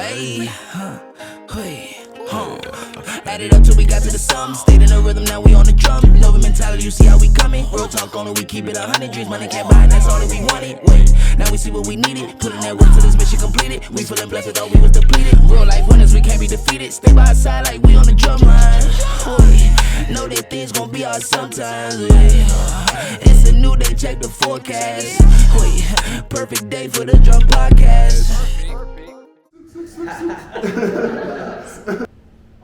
Hey, Add it up till we got to the sum. Stayed in the rhythm, now we on the drum. Nova mentality, you see how we coming. Real talk on it, we keep it 100 dreams. Money can't buy it, that's all that we wanted. Wait, now we see what we needed. Putting that work till this mission completed. We feeling blessed, thought we was depleted. Real life winners, we can't be defeated. Stay by our side like we on the drum line. Know that things gon' be hard sometimes. It's a new day, check the forecast. Perfect day for the drum podcast.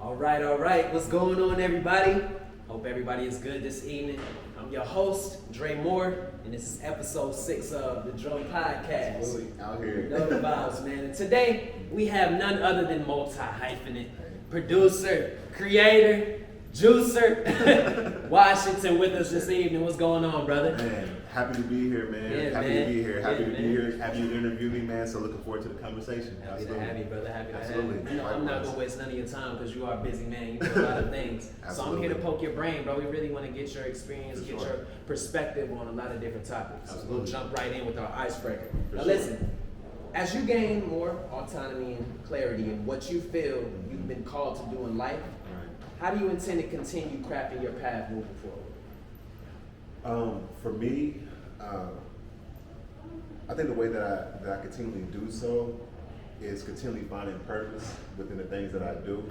All right. What's going on, everybody? Hope everybody is good this evening. I'm your host, Dre Moore, and this is episode 6 of the Drum Podcast. Out here. You know the vibes, man. And today, we have none other than multi-hyphenate, producer, creator, juicer, Washington with us this evening. What's going on, brother? Man, happy to be here, man. Yeah, happy man. to be here. Happy Yeah, to be here. Happy to interview me, man. So looking forward to the conversation. Happy to have you, brother. Happy to Absolutely. have you. You know, I'm not going to waste none of your time because you are a busy man. You do a lot of things. So I'm here to poke your brain, bro. We really want to get your experience, get your perspective on a lot of different topics. Absolutely. We'll jump right in with our icebreaker. For Now sure. listen, as you gain more autonomy and clarity in what you feel you've been called to do in life, how do you intend to continue crafting your path moving forward? For me, I think the way that I continually do so is continually finding purpose within the things that I do.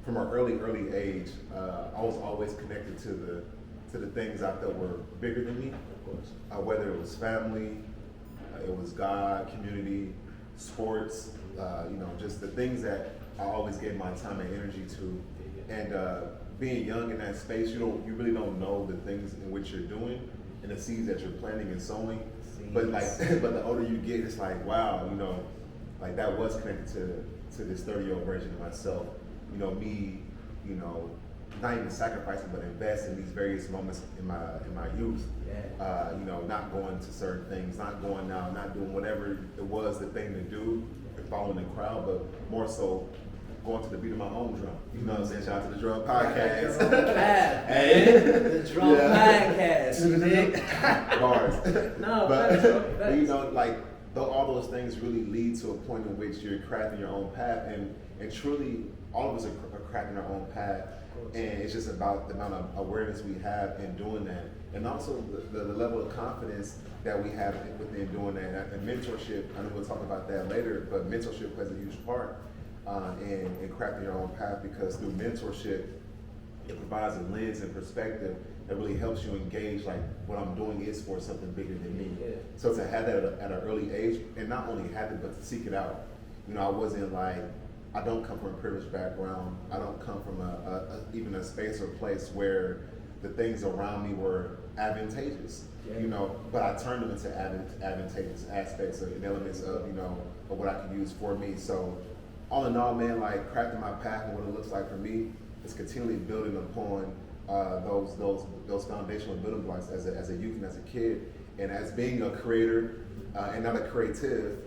From an early age, I was always connected to the things I felt were bigger than me. Of course. Whether it was family, it was God, community, sports, just the things that I always gave my time and energy to. And being young in that space, you really don't know the things in which you're doing and the seeds that you're planting and sowing. But but the older you get, it's like, wow, like that was connected to this 30-year-old version of myself. Me, not even sacrificing, but invest in these various moments in my youth. Yeah. Not going to certain things, not going out, not doing whatever it was the thing to do, and following the crowd, but more so going to the beat of my own drum. You know what I'm saying? Shout out to the Drum Podcast. The Drum Podcast. You dig? Bars. No, but like all those things really lead to a point in which you're crafting your own path, and truly all of us are crafting our own path. And it's just about the amount of awareness we have in doing that, and also the level of confidence that we have within doing that. And mentorship, I know we'll talk about that later, but mentorship plays a huge part in crafting your own path, because through mentorship, it provides a lens and perspective that really helps you engage, like, what I'm doing is for something bigger than me. Yeah. So to have that at an early age, and not only have it, but to seek it out. I wasn't like, I don't come from a privileged background. I don't come from even a space or place where the things around me were advantageous. Yeah. But I turned them into advantageous aspects and elements of what I can use for me. So all in all, man, like crafting my path and what it looks like for me is continually building upon those foundational building blocks as a youth and as a kid, and as being a creator and not a creative.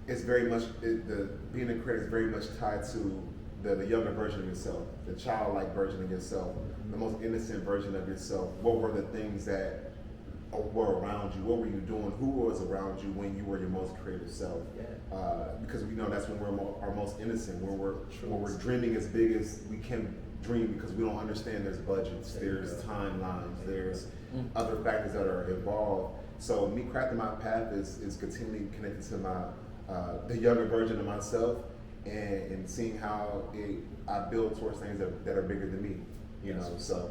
It's very much being a creator is very much tied to the younger version of yourself, the childlike version of yourself, the most innocent version of yourself. What were the things that were around you? What were you doing? Who was around you when you were your most creative self? Yeah. Because we know that's when we're our most innocent, when we're dreaming as big as we can dream, because we don't understand there's budgets, there's timelines, there's other factors that are involved. So me crafting my path is continually connected to the younger version of myself, and seeing how I build towards things that are bigger than me. So.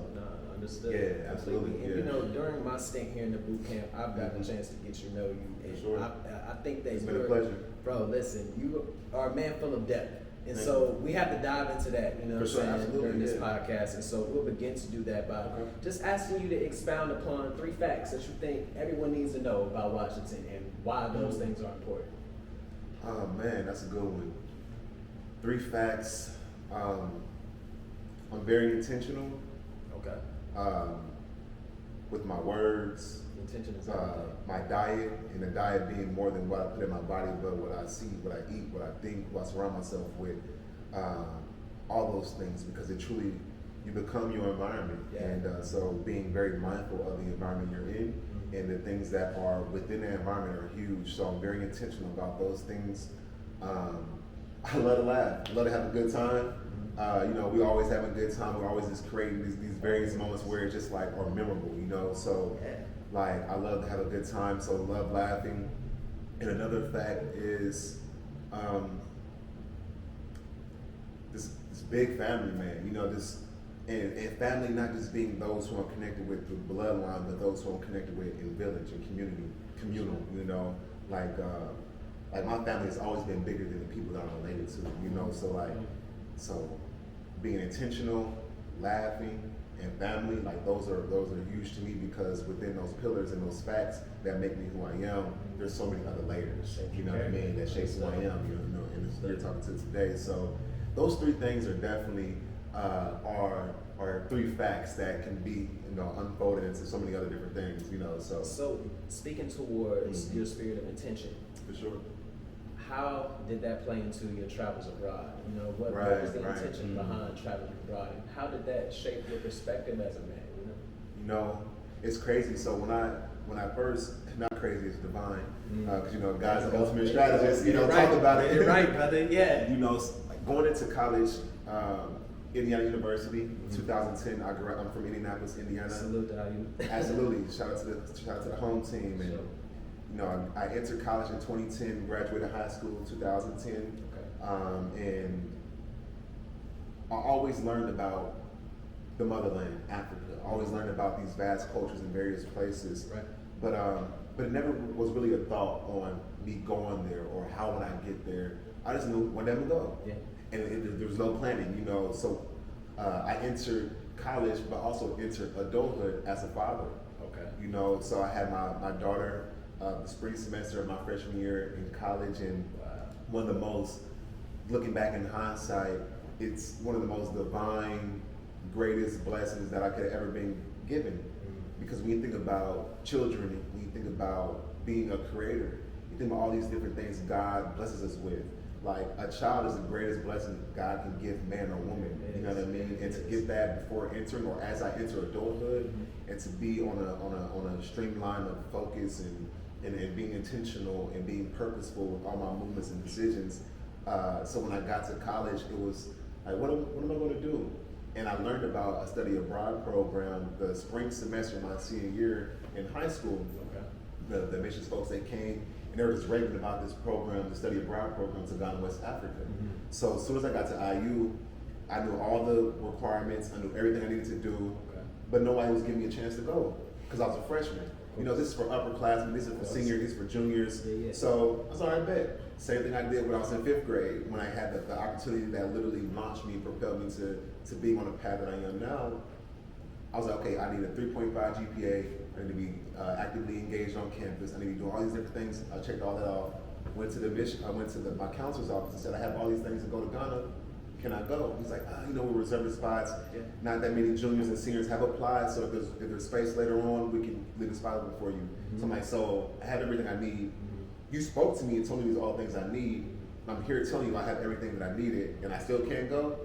Understood. Yeah, absolutely. And during my stint here in the boot camp, I've gotten a chance to get to know you. And Sure. I think that It's been a pleasure. Bro, listen, you are a man full of depth. And so we have to dive into that, during this podcast. And so we'll begin to do that by just asking you to expound upon 3 facts that you think everyone needs to know about Washington and why those things are important. Oh man, that's a good one. 3 facts. I'm very intentional. Okay. With my words, Intention is everything. my diet, and the diet being more than what I put in my body, but what I see, what I eat, what I think, what I surround myself with, all those things, because you become your environment. Yeah. And so being very mindful of the environment you're in, and the things that are within the environment are huge. So I'm very intentional about those things. I love to laugh. I love to have a good time. You know, we always have a good time. We're always just creating these various moments where it's just like are memorable, you know. So like I love to have a good time. So love laughing. And another fact is this big family, man. You know, this and family not just being those who I'm connected with through bloodline, but those who I'm connected with in village and communal. You know, like my family has always been bigger than the people that I'm related to. You know, so being intentional, laughing, and family, like those are huge to me, because within those pillars and those facts that make me who I am, there's so many other layers. You know what I mean? That shapes who I am. You know, and it's we're talking to today. So those three things are definitely are three facts that can be, you know, unfolded into so many other different things. You know, so speaking towards your spirit of intention, for sure. How did that play into your travels abroad? You know, what was the intention behind traveling abroad, and how did that shape your perspective as a man? You know, it's crazy. So when I first, not crazy, it's divine, because you know, God's the ultimate strategist. You know, talk about it. You're right, brother. Yeah. You know, like going into college, Indiana University, 2010. I'm from Indianapolis, Indiana. Salute to you. Absolutely. Shout out to the home team. And you know, I entered college in 2010, graduated high school in 2010, and I always learned about the motherland, Africa. I always learned about these vast cultures in various places, but it never was really a thought on me going there or how would I get there. I just knew one day I'm gonna go, and there was no planning, you know. So I entered college, but also entered adulthood as a father. You know, so I had my daughter. The spring semester of my freshman year in college, and one of the most, looking back in hindsight, it's one of the most divine, greatest blessings that I could have ever been given. Because when you think about children, when you think about being a creator, you think about all these different things God blesses us with. Like a child is the greatest blessing God can give man or woman. You know what I mean? And to get that before entering or as I enter adulthood, and to be on a streamline of focus and being intentional and being purposeful with all my movements and decisions. So when I got to college, it was like, what am I going to do? And I learned about a study abroad program the spring semester of my senior year in high school. The missions folks, they came and they were just raving about this program, the study abroad program to Ghana, West Africa. So as soon as I got to IU, I knew all the requirements, I knew everything I needed to do, but nobody was giving me a chance to go because I was a freshman. You know, this is for upperclassmen, this is for seniors, this is for juniors. So I was all right, bet. Same thing I did when I was in 5th grade, when I had the opportunity that literally launched me, propelled me to being on the path that I am now. I was like, okay, I need a 3.5 GPA, I need to be actively engaged on campus, I need to be doing all these different things. I checked all that off. Went to my counselor's office and said, I have all these things to go to Ghana. Can I go? He's like, you know, we're reserving spots. Not that many juniors and seniors have applied, so if there's space later on, we can leave a spot open for you. So I'm like, so I have everything I need. You spoke to me and told me these are all things I need. I'm here telling you I have everything that I needed, and I still can't go.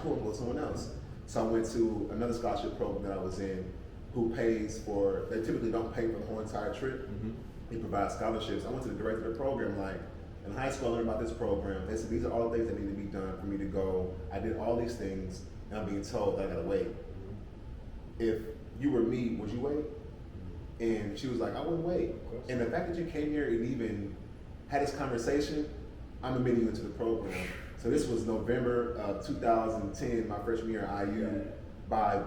Cool, I'll go with someone else. So I went to another scholarship program that I was in, who pays for. They typically don't pay for the whole entire trip. They provide scholarships. I went to the director of the program, like. In high school, I learned about this program. They said, these are all the things that need to be done for me to go. I did all these things, and I'm being told that I gotta wait. If you were me, would you wait? And she was like, I wouldn't wait. And the fact that you came here and even had this conversation, I'm admitting you into the program. So this was November of 2010, my freshman year at IU. By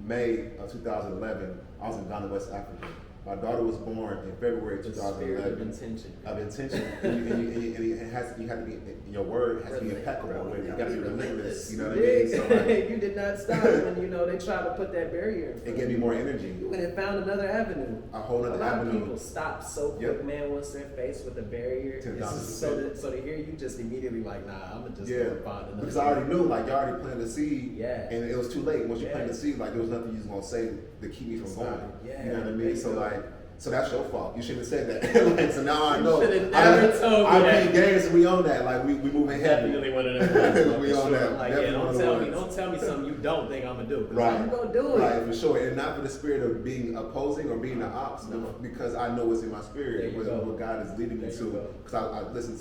May of 2011, I was in Ghana, West Africa. My daughter was born in February 2011. Of intention. And you have to be, your word has to be impeccable with it. You got to be relentless. You know what I mean? So like, you did not stop when, you know, they tried to put that barrier. It gave me more energy. You went and found another avenue. A whole other avenue. A lot of people stop so quick, man, once they're faced with a barrier. So to hear you just immediately like, nah, I'm going to just go find another. Because I already knew, like, you already planted the seed. And it was too late. Once you planted the seed, like, there was nothing you was going to say to keep me from going. You know what I mean? So like, so that's your fault. You shouldn't have said that. Like, so now I know. You should have never told me I that. beat games, and we own that. Like we moving heavy. Definitely one of them. We on that. Like, Definitely one of the don't tell me something you don't think I'm gonna do. 'Cause Right. I'm gonna do it. Right, for sure. And not for the spirit of being opposing or being the ops, because I know what's in my spirit, what God is leading me to. Because I listen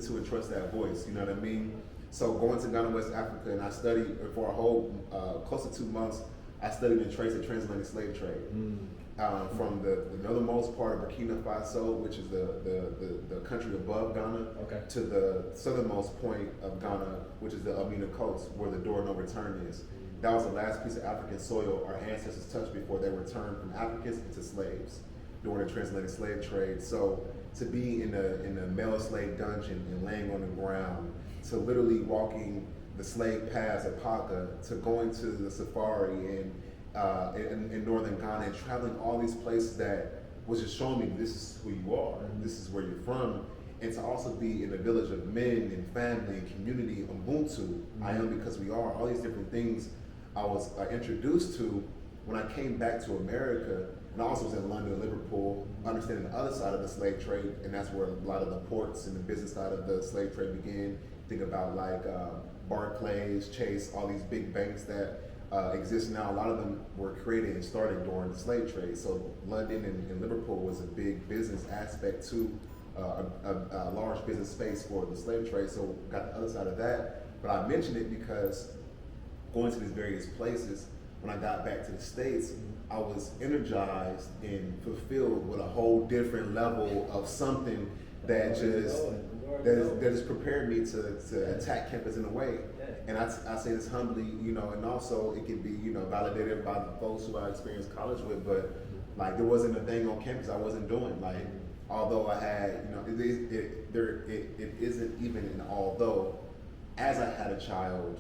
to and trust that voice. You know what I mean? So going to Ghana, West Africa, and I studied for a whole close to 2 months. I studied and traced the transatlantic slave trade. From the northernmost part of Burkina Faso, which is the country above Ghana, to the southernmost point of Ghana, which is the Amina Coast, where the door of no return is. That was the last piece of African soil our ancestors touched before they were turned from Africans into slaves during the transatlantic slave trade. So to be in a male slave dungeon and laying on the ground, to literally walking the slave paths of Paka, to going to the safari in northern Ghana and traveling all these places that was just showing me this is who you are, this is where you're from, and to also be in a village of men and family and community, Ubuntu, I am because we are, all these different things I was introduced to when I came back to America. And I also was in London and Liverpool, understanding the other side of the slave trade, and that's where a lot of the ports and the business side of the slave trade began. Think about like Barclays, Chase, all these big banks that exist now. A lot of them were created and started during the slave trade. So London and Liverpool was a big business aspect to a large business space for the slave trade. So got the other side of that. But I mention it because going to these various places, when I got back to the States, I was energized and fulfilled with a whole different level of something that has prepared me to attack campus in a way. And I say this humbly, you know, and also it can be, you know, validated by the folks who I experienced college with, but like there wasn't a thing on campus I wasn't doing. Like, although I had, you know, it isn't even an although, as I had a child,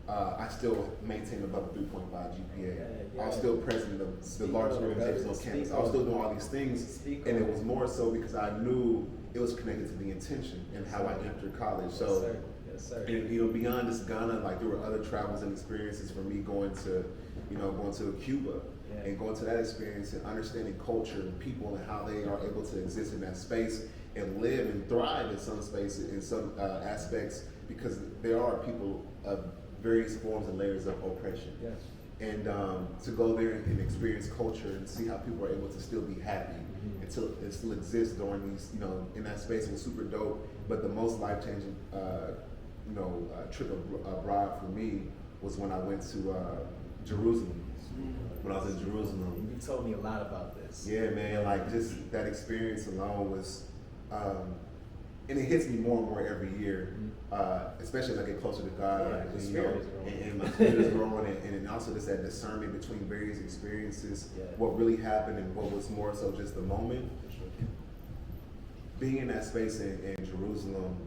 I still maintained above a 3.5 GPA. I was still president of the largest organization on campus. I was still doing all these things, and it was more so because I knew it was connected to the intention and how I entered college. So, and, you know, beyond this Ghana, like there were other travels and experiences for me going to Cuba and going to that experience and understanding culture and people and how they are able to exist in that space and live and thrive in some spaces, in some aspects, because there are people of various forms and layers of oppression. Yes. And to go there and experience culture and see how people are able to still be happy and still exist during these, you know, in that space was super dope. But the most life-changing, trip abroad for me was when I went to Jerusalem. When I was in Jerusalem. You told me a lot about this. Yeah, man, like just that experience alone was, and it hits me more and more every year, especially as I get closer to God, and, you know, and my spirit is growing, and also just that discernment between various experiences, what really happened and what was more so just the moment. Being in that space in Jerusalem,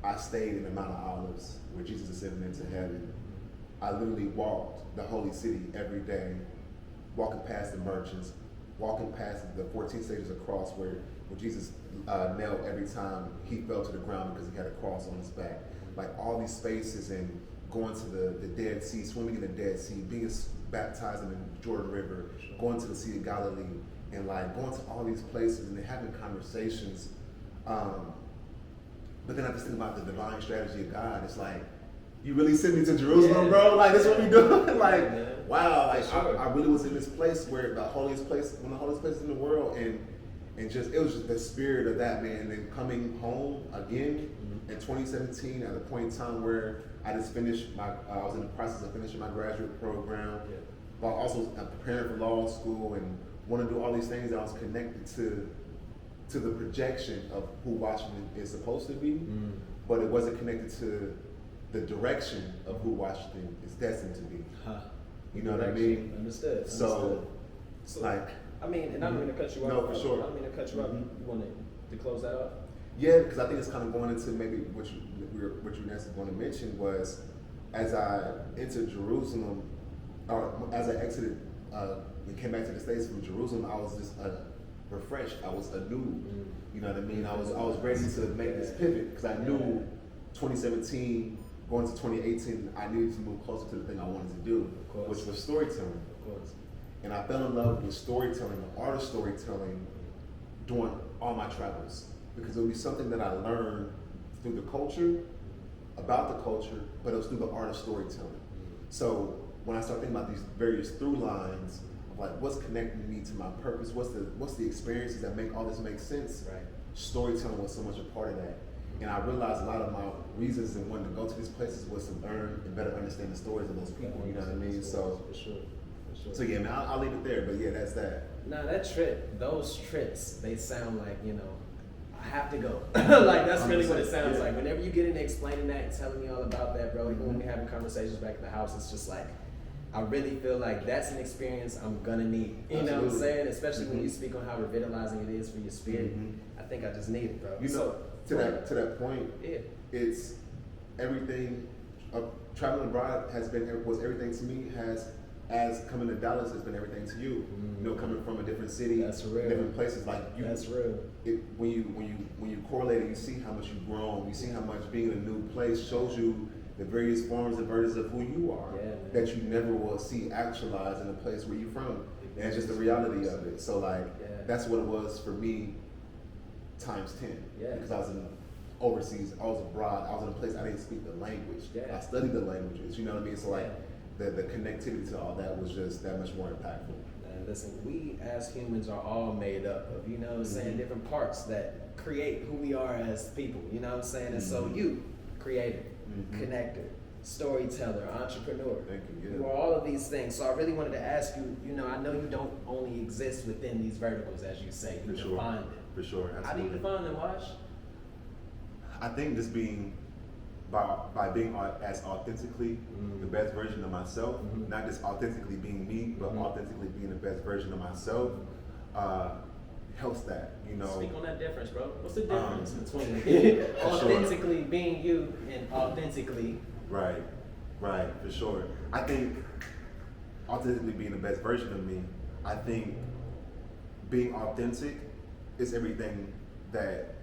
I stayed in the Mount of Olives where Jesus ascended into heaven. I literally walked the holy city every day, walking past the merchants, walking past the 14 stages of cross where Jesus knelt every time he fell to the ground because he had a cross on his back. Like all these spaces, and going to the Dead Sea, swimming in the Dead Sea, being baptized in the Jordan River, going to the Sea of Galilee, and like going to all these places and having conversations. But then I just think about the divine strategy of God. It's like, you really sent me to Jerusalem, bro? Like, that's what we doing? Like, wow, like I really was in this place where the holiest place, one of the holiest places in the world, and just, it was just the spirit of that, man. And then coming home again in 2017 at a point in time where I just finished I was in the process of finishing my graduate program, while also preparing for law school and want to do all these things that I was connected to the projection of who Washington is supposed to be, but it wasn't connected to the direction of who Washington is destined to be. You know what I mean? Understood. So like, I mean, and I don't mean to cut you off. No, for sure. I don't mean to cut you off. You want to close that up? Yeah, because I think it's kind of going into maybe what you next going to mention was, as I entered Jerusalem, or as I exited and came back to the States from Jerusalem, I was just refreshed. I was anew. You know what I mean? I was ready to make this pivot because I knew 2017 going to 2018, I needed to move closer to the thing I wanted to do, which was storytelling. And I fell in love with storytelling, the art of storytelling, during all my travels. Because it would be something that I learned through the culture, about the culture, but it was through the art of storytelling. So when I start thinking about these various through lines of like what's connecting me to my purpose, what's the experiences that make all this make sense, Right. Storytelling was so much a part of that. And I realized a lot of my reasons in wanting to go to these places was to learn and better understand the stories of those people, you know what I mean? So, For sure. so yeah, man, I'll leave it there, but yeah, that's that. Now that trip, those trips, they sound like, you know, I have to go. Like that's really what it sounds like. Whenever you get into explaining that and telling me all about that, bro, even when we're having conversations back in the house, it's just like, I really feel like that's an experience I'm gonna need. You know what I'm saying? Especially when you speak on how revitalizing it is for your spirit. I think I just need it, bro. You know, to that point, yeah. it's everything. Traveling abroad was everything to me. As coming to Dallas has been everything to you. You know, coming from a different city, That's real. different places. Like you, That's real. When you correlate it, you see how much you've grown. You see how much being in a new place shows you the various forms and versions of who you are that you never will see actualized in the place where you're from. And it's just the reality of it. So like that's what it was for me times 10. Yeah. Because I was in overseas, I was abroad, I was in a place I didn't speak the language. Yeah. I studied the languages, you know what I mean? So like the connectivity to all that was just that much more impactful. And listen, we as humans are all made up of, you know what I'm saying, different parts that create who we are as people, you know what I'm saying? And so you, creator, connector, storyteller, entrepreneur, Thank you. you are all of these things. So I really wanted to ask you, you know, I know you don't only exist within these verticals, as you say, you define them. For sure, absolutely. How do you define them, Wash? I think just being by being as authentically the best version of myself, not just authentically being me, but authentically being the best version of myself, helps that, you know. Speak on that difference, bro. What's the difference between authentically being you and authentically? Right, for sure. I think authentically being the best version of me, I think being authentic is everything that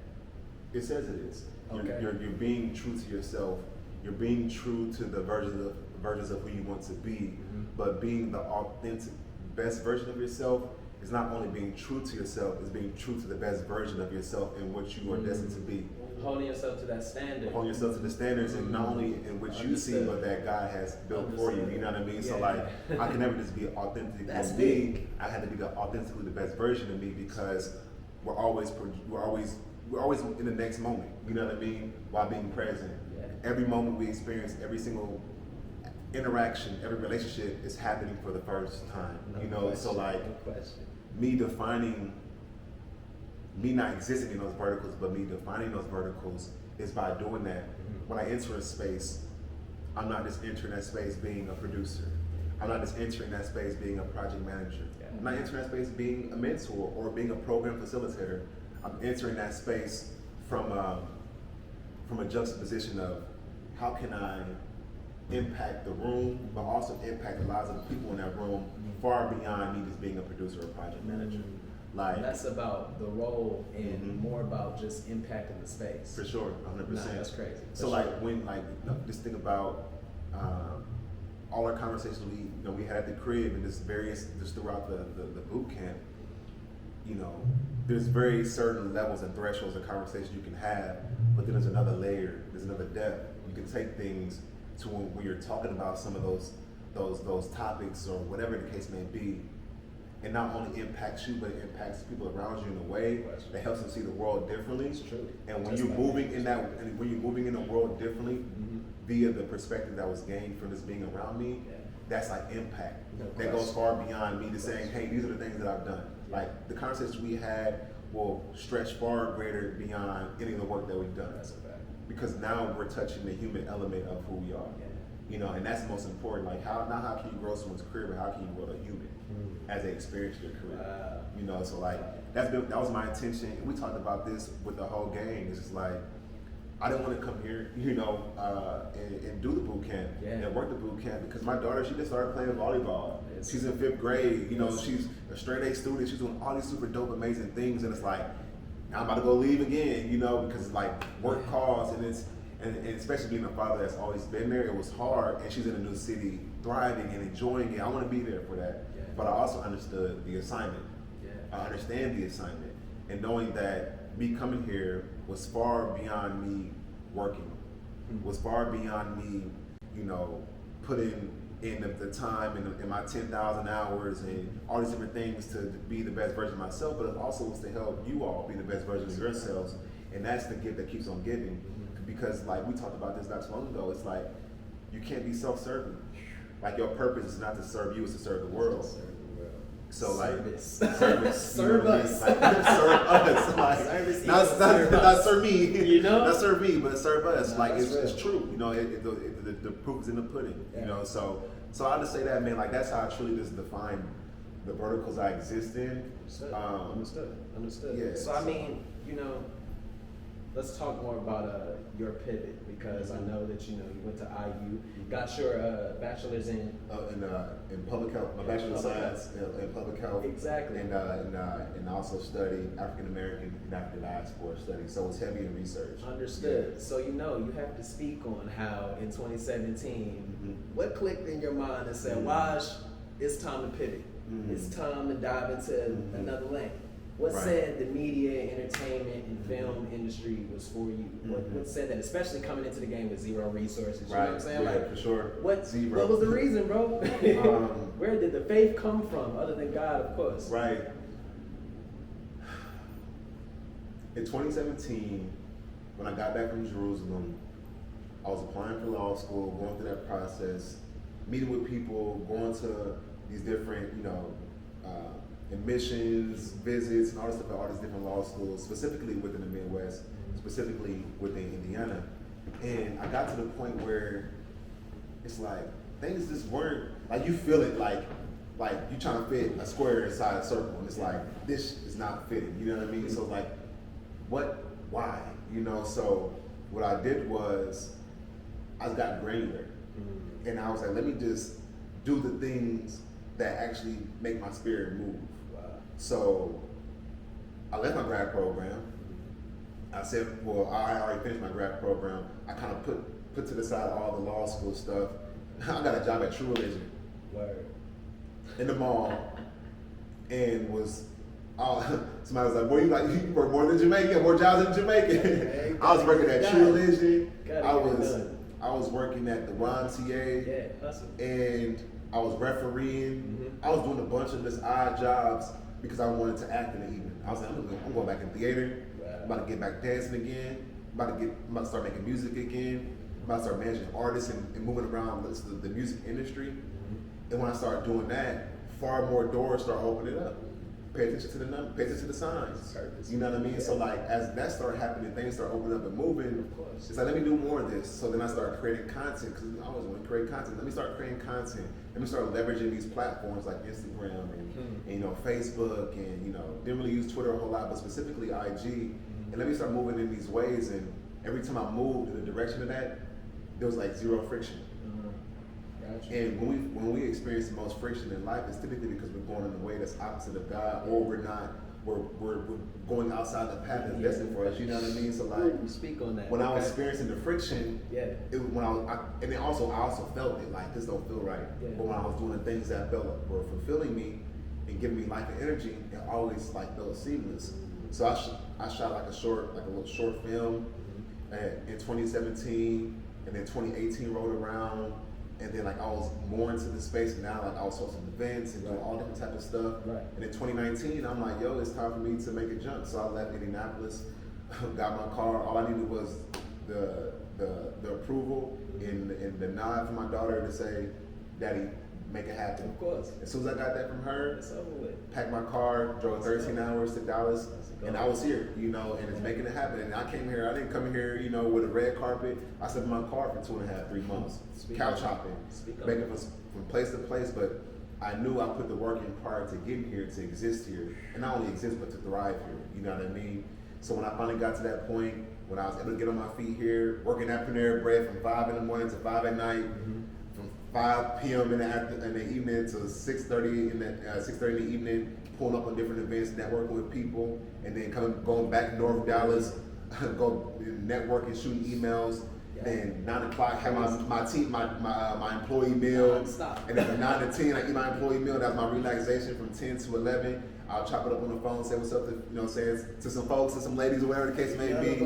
it says it is. You're being true to yourself. You're being true to the versions of who you want to be. But being the authentic best version of yourself is not only being true to yourself, it's being true to the best version of yourself in which you are destined to be. Holding yourself to that standard. Holding yourself to the standards, and not only in which you see, but that God has built for you. You know what I mean? So like, I can never just be authentic That's me. big. I had to be authentically the best version of me because we're always in the next moment. You know what I mean? While being present. Every moment we experience, every single interaction, every relationship is happening for the first time. So like me not existing in those verticals, but me defining those verticals is by doing that. When I enter a space, I'm not just entering that space being a producer. I'm not just entering that space being a project manager. I'm not entering that space being a mentor or being a program facilitator. I'm entering that space from a juxtaposition of how can I impact the room, but also impact the lives of the people in that room far beyond me just being a producer or project manager. Like less about the role and more about just impacting the space. For sure, 100%. Nah, that's crazy. So like when just think about all our conversations we had at the crib and just throughout the boot camp. There's very certain levels and thresholds of conversation you can have, but then there's another layer, there's another depth. You can take things to when you're talking about some of those topics or whatever the case may be. It not only impacts you, but it impacts people around you in a way that helps them see the world differently. It's true. And when you're moving in the world differently via the perspective that was gained from this being around me, that's like impact. That goes far beyond me just saying, hey, these are the things that I've done. Like the conversations we had will stretch far greater beyond any of the work that we've done. That's a fact. Because now we're touching the human element of who we are. And that's the most important. Like how can you grow someone's career, but how can you grow a human as they experience their career? So like that was my intention. And we talked about this with the whole gang. It's just like I didn't want to come here, and do the boot camp and work the boot camp because my daughter, she just started playing volleyball. She's in 5th grade. She's a straight A student. She's doing all these super dope, amazing things, and it's like I'm about to go leave again, because it's like work calls and especially being a father that's always been there, it was hard, and she's in a new city, thriving and enjoying it. I want to be there for that. but I also understood the assignment. Yeah. I understand the assignment, and knowing that me coming here was far beyond me working, was far beyond me, you know, putting in the time and my 10,000 hours and all these different things to be the best version of myself, but it also was to help you all be the best version of yourselves, and that's the gift that keeps on giving. Because like we talked about this not too long ago, it's like you can't be self-serving. Like your purpose is not to serve you, it's to serve the world. So like service, serve us, like, serve us, like not serve me, you know, not serve me, but serve us. No, like it's it's true, you know. The proof is in the pudding, yeah. you know. So I just say that, man. Like that's how I truly just define the verticals I exist in. Understood. Yeah. So I mean, you know, let's talk more about your pivot, because I know that you went to IU, got your bachelor's in public health, my bachelor of science in public health. Exactly. And I also studied African American and African diaspora studies, so it's heavy in research. Understood. Yeah. So you have to speak on how in 2017, what clicked in your mind and said, Waj, it's time to pivot. It's time to dive into another lane. What said the media, entertainment, and film industry was for you? What said that, especially coming into the game with zero resources? You know what I'm saying? Yeah, like, for sure. What was the reason, bro? Where did the faith come from, other than God, of course? Right. In 2017, when I got back from Jerusalem, I was applying for law school, going through that process, meeting with people, going to these different, admissions, visits, and all this stuff at all these different law schools, specifically within the Midwest, specifically within Indiana. And I got to the point where it's like, things just weren't, like you feel it, like you trying to fit a square inside a circle, and it's like, this is not fitting, you know what I mean? So like, why? So what I did was, I got granular, and I was like, let me just do the things that actually make my spirit move. So I left my grad program. I said, well, I already finished my grad program. I kind of put to the side all the law school stuff. I got a job at True Religion in the mall, and somebody was like, boy, you work more than Jamaica, more jobs than Jamaica. I was working at True Religion. I was working at the YMCA, and I was refereeing. I was doing a bunch of just odd jobs because I wanted to act in the evening. I was like, I'm going back in theater. I'm about to get back dancing again. I'm about to start making music again. I'm about to start managing artists and moving around the music industry. And when I started doing that, far more doors start opening up. Pay attention to the numbers, pay attention to the signs. You know what I mean? Yeah. So like, as that started happening, things started opening up and moving. It's like, let me do more of this. So then I started creating content, because I always want to create content. Let me start creating content. Let me start leveraging these platforms like Instagram and Facebook, and didn't really use Twitter a whole lot, but specifically IG. And let me start moving in these ways. And every time I moved in the direction of that, there was like zero friction. And when we experience the most friction in life, it's typically because we're going in a way that's opposite of God, or we're going outside the path that's destined for us. You know what I mean? So like, speak on that. When I was experiencing the friction, I also felt it, like this don't feel right. Yeah. But when I was doing the things that were fulfilling me and giving me life and energy, it always like felt seamless. So I shot like a little short film in 2017, and then 2018 rolled around. And then like I was more into the space, and now like I was hosting events and doing all different types of stuff. Right. And in 2019, I'm like, yo, it's time for me to make a jump. So I left Indianapolis, got my car. All I needed was the approval and the nod from my daughter to say, Daddy, make it happen. Of course. As soon as I got that from her, it's over with. Packed my car, drove 13 hours to Dallas, and I was here, and it's making it happen. And I didn't come here, with a red carpet. I sat in my car for 2.5, 3 months, couch hopping, making from place to place. But I knew I put the work in prior to getting here to exist here, and not only exist but to thrive here. You know what I mean? So when I finally got to that point, when I was able to get on my feet here, working at Panera Bread from 5 in the morning to 5 at night. 5 p.m. in the evening to 6:30 in the evening, pulling up on different events, networking with people, and then going back to North Dallas, go networking, shooting emails, Yeah. Then 9 o'clock, have my employee meal. Non-stop. And then from 9 to 10, I eat my employee meal. That's my relaxation. From 10 to 11, I'll chop it up on the phone, say what's up to, to some folks, to some ladies, or whatever the case may be.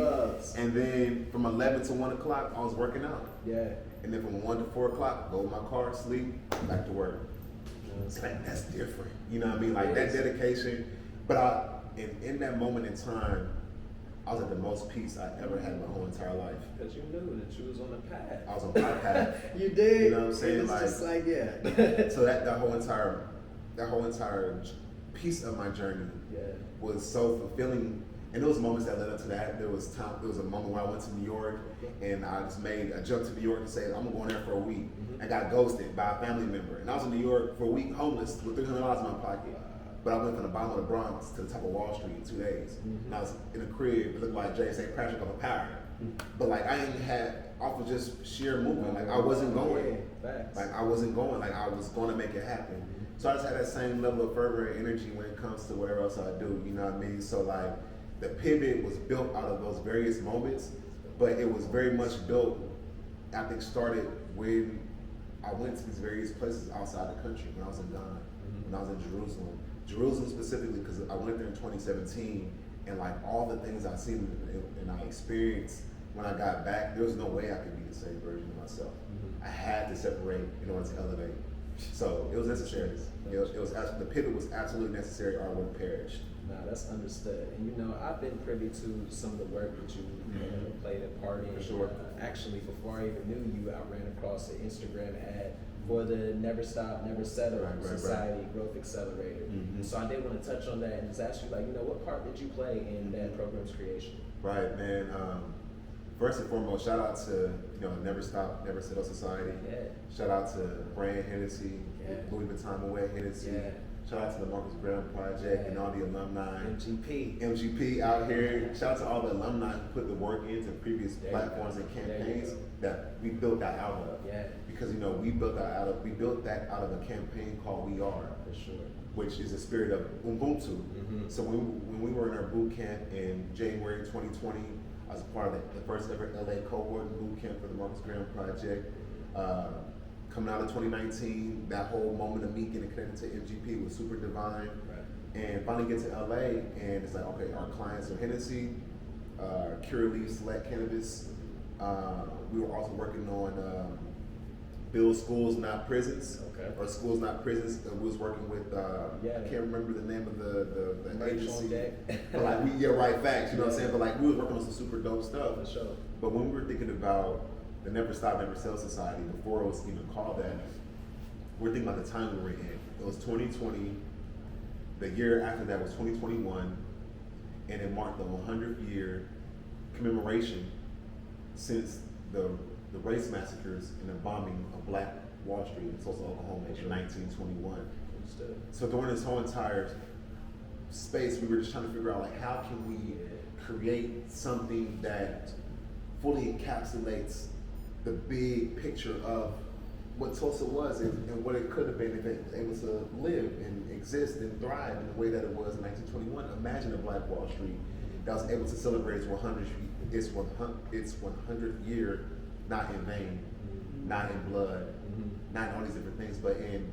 And then from 11 to 1 o'clock, I was working out. Yeah. And then from 1 to 4 o'clock, go in my car, sleep, back to work. It's like, that's different. You know what I mean? Like that dedication. But in that moment in time, I was at the most peace I ever had in my whole entire life. Because you knew that you was on the path. I was on my path. You did. You know what I'm saying? It was just like, So that whole entire piece of my journey was so fulfilling. And there was moments that led up to that. There was a moment where I went to New York and I jumped to New York and said, I'm going there for a week. I got ghosted by a family member. And I was in New York for a week, homeless, with $300 in my pocket. But I went from the bottom of the Bronx to the top of Wall Street in 2 days. And I was in a crib, it looked like J. St. Patrick of a power. But like I ain't had, off of just sheer movement, like I wasn't going. Like I wasn't going, like I was going to make it happen. So I just had that same level of fervor and energy when it comes to whatever else I do, you know what I mean? So like the pivot was built out of those various moments, but it was very much built, I think started when I went to these various places outside the country, when I was in Ghana, when I was in Jerusalem specifically, because I went there in 2017, and like all the things I seen and I experienced when I got back, there was no way I could be the same version of myself. I had to separate in order to elevate. So it was necessary. The pivot was absolutely necessary, or I would have perished. Nah, that's understood. And I've been privy to some of the work that you played a part in. For sure. Actually, before I even knew you, I ran across an Instagram ad for the Never Stop, Never Settle Society Growth Accelerator. So I did want to touch on that and just ask you, what part did you play in that program's creation? Right, man. First and foremost, shout out to Never Stop, Never Settle Society. Yeah. Shout out to Brand Hennessy, Louis Vuitton Moet Hennessy. Yeah. Shout out to the Marcus Graham Project and all the alumni. MGP out here. Shout out to all the alumni who put the work into previous platforms and campaigns that we built that out of. Yeah. Because we built that out of a campaign called We Are. For sure. Which is a spirit of Ubuntu. So when we were in our boot camp in January 2020, I was a part of the first ever LA cohort boot camp for the Marcus Graham Project. Coming out of 2019, that whole moment of me getting connected to MGP was super divine. And finally get to LA, and it's like, okay, our clients are Hennessy, Curaleaf Select Cannabis. We were also working on Build Schools Not Prisons, or Schools Not Prisons. We was working with, I can't remember the name of the agency. But facts, you know what I'm saying? But like we was working on some super dope stuff. For sure. But when we were thinking about the Never Stop, Never Sell Society, before it was even called that, we're thinking about the time we were in. It was 2020. The year after that was 2021, and it marked the 100th year commemoration since the race massacres and the bombing of Black Wall Street in Tulsa, Oklahoma in 1921. So during this whole entire space, we were just trying to figure out how can we create something that fully encapsulates the big picture of what Tulsa was and what it could have been if it was able to live and exist and thrive in the way that it was in 1921. Imagine a Black Wall Street that was able to celebrate its 100th year, not in vain, not in blood, not in all these different things, but in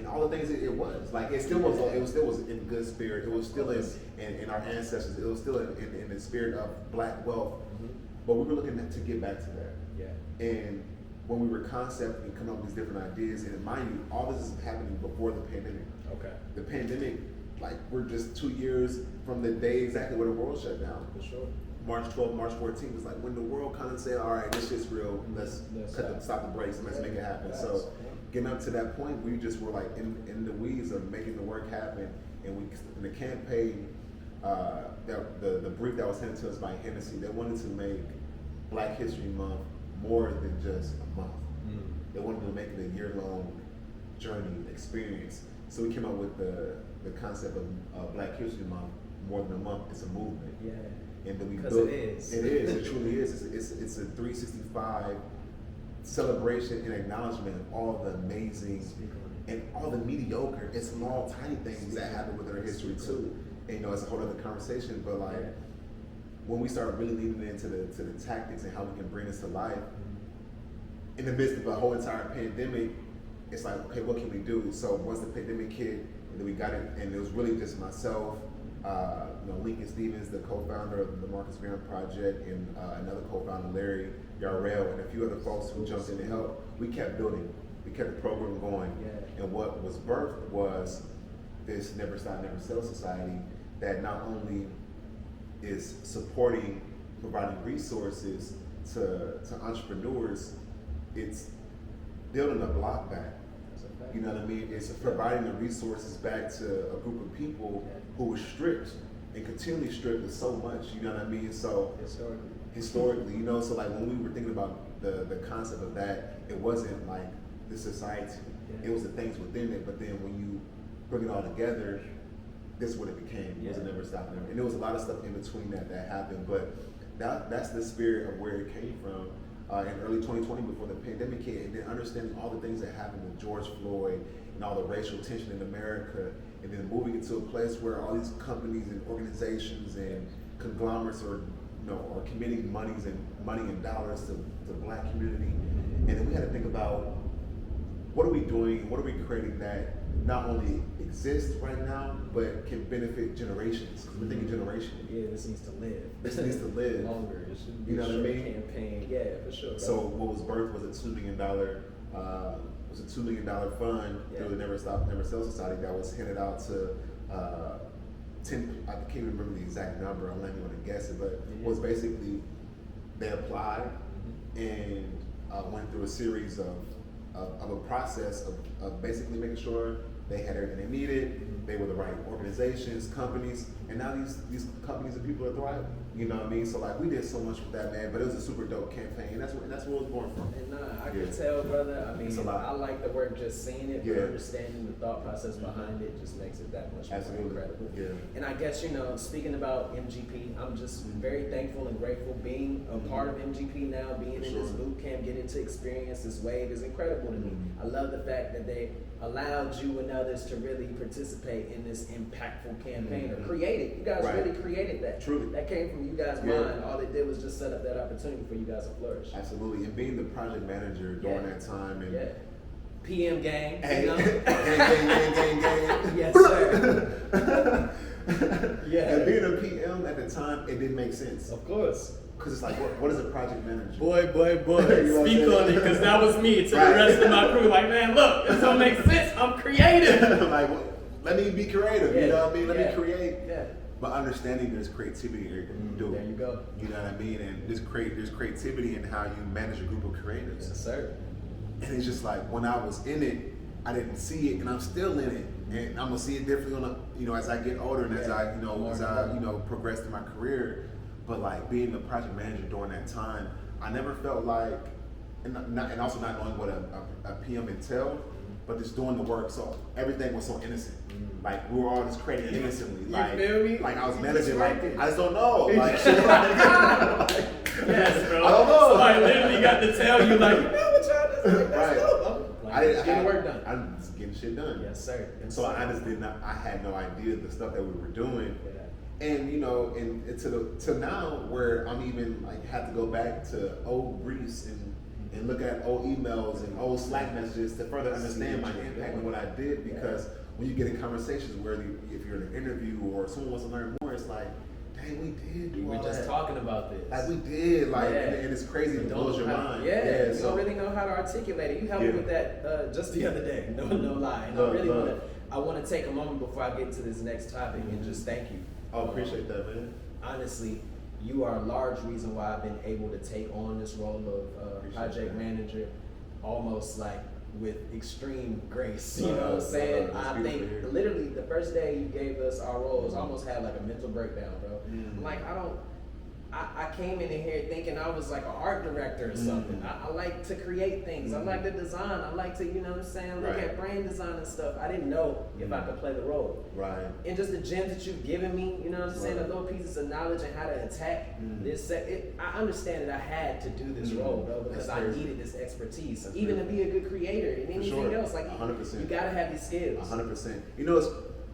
all the things it was. Like it still was in good spirit. It was still in our ancestors. It was still in the spirit of Black wealth. But we were looking to get back to that. Yeah. And when we were concepting and coming up with these different ideas, and mind you, all this is happening before the pandemic. Okay. The pandemic, we're just 2 years from the day exactly where the world shut down. For sure. March 12th, March 14th was when the world kind of said, all right, this shit's real, let's stop the brakes and let's make it happen. So getting up to that point, we just were in the weeds of making the work happen. And in the campaign, the brief that was sent to us by Hennessy, they wanted to make Black History Month more than just a month. They wanted to make it a year-long journey, experience. So we came up with the concept of Black History Month, more than a month, it's a movement. Yeah. And then we built it. It truly is. It's a 365 celebration and acknowledgement of all the amazing and all the mediocre and small, tiny things that happen with our history too. And it's a whole other conversation, but when we start really leaning into the tactics and how we can bring this to life, in the midst of a whole entire pandemic, it's like, okay, what can we do? So once the pandemic hit, and then we got it, and it was really just myself, Lincoln Stevens, the co-founder of the Marcus Graham Project, and another co-founder, Larry Yarrell, and a few other folks who jumped in to help. We kept building. We kept the program going. Yeah. And what was birthed was this Never Stop, Never Sell Society that not only is supporting, providing resources to entrepreneurs, it's building a block back. You know what I mean? It's providing the resources back to a group of people who were stripped and continually stripped of so much, you know what I mean? So historically, you know, so like when we were thinking about the concept of that, it wasn't like the society, it was the things within it, but then when you bring it all together, this is what it became. It was a Never Stop, Never. And there was a lot of stuff in between that happened, but that's the spirit of where it came from. In early 2020, before the pandemic hit, and then understanding all the things that happened with George Floyd and all the racial tension in America, and then moving into a place where all these companies and organizations and conglomerates are committing money and dollars to the Black community. And then we had to think about, what are we doing, what are we creating that not only exists right now, but can benefit generations? We're thinking generationally. Yeah, this needs to live. This needs to live. Longer. It should be you know what I mean? Campaign. Yeah, for sure. So what was birthed was a $2 million fund through the Never Stop, Never Sell Society that was handed out to 10. I can't even remember the exact number. I'm not even going to guess it, but it was basically they applied and went through a series of a process of basically making sure they had everything they needed, they were the right organizations, companies, and now these companies and people are thriving. You know what I mean? So like we did so much with that, man, but it was a super dope campaign. That's where it was born from. And I can tell, brother. I mean, I like the work, just seeing it, but understanding the thought process behind it just makes it that much more incredible. Yeah. And I guess, speaking about MGP, I'm just very thankful and grateful being a part of MGP now, being in this boot camp, getting to experience this wave is incredible to me. I love the fact that they allowed you and others to really participate in this impactful campaign or create it. You guys really created that. Truly. That came from you guys' mind. All they did was just set up that opportunity for you guys to flourish. Absolutely. And being the project manager during that time and PM gang, gang. Yes, sir. And being a PM at the time, it didn't make sense. Of course. Because it's like, what is a project manager? Boy. Speak on it, because that was me to the rest of my crew. Like, man, look, this don't make sense. I'm creative. Like, let me be creative. You know what I mean? Let me create. Yeah. But understanding there's creativity in everything you do. There you go. You know what I mean? And there's creativity in how you manage a group of creatives. Yes, sir. And it's just like, when I was in it, I didn't see it, and I'm still in it. And I'm gonna see it differently as I get older and as I progress in my career. But like being the project manager during that time, I never felt like, and also not knowing what a PM entailed, but just doing the work. So everything was so innocent. Like we were all just creating innocently. Like, you feel me? Like I was managing. Like I just don't know. Like, yes, bro. I don't know. Somebody literally got to tell you, like, you know what y'all just like, that's dope. I didn't getting work done. I'm just getting shit done. Yes, sir. And so I just did not. I had no idea the stuff that we were doing. And and to now where I'm even like have to go back to old briefs and look at old emails and old Slack messages to further understand my impact and what I did, because when you get in conversations where if you're in an interview or someone wants to learn more, it's like, dang, we did. We were just talking about this. Like we did, and it's crazy. It blows your mind. Yeah, you don't really know how to articulate it. You helped me with that just the other day. No lie. And I want to take a moment before I get into this next topic and just thank you. Oh, appreciate that, man. Honestly, you are a large reason why I've been able to take on this role of project manager, almost like with extreme grace. You know what I'm saying? I think literally the first day you gave us our roles, I almost had like a mental breakdown, bro. Like I came in here thinking I was like an art director or something. I like to create things. I like to design. I like to, look at brand design and stuff. I didn't know if I could play the role. Right. And just the gems that you've given me, you know what I'm saying, the little pieces of knowledge and how to attack this. I understand that I had to do this role, bro, because I needed this expertise. Even to be a good creator and anything else. Like 100%. You gotta have these skills. 100%. You know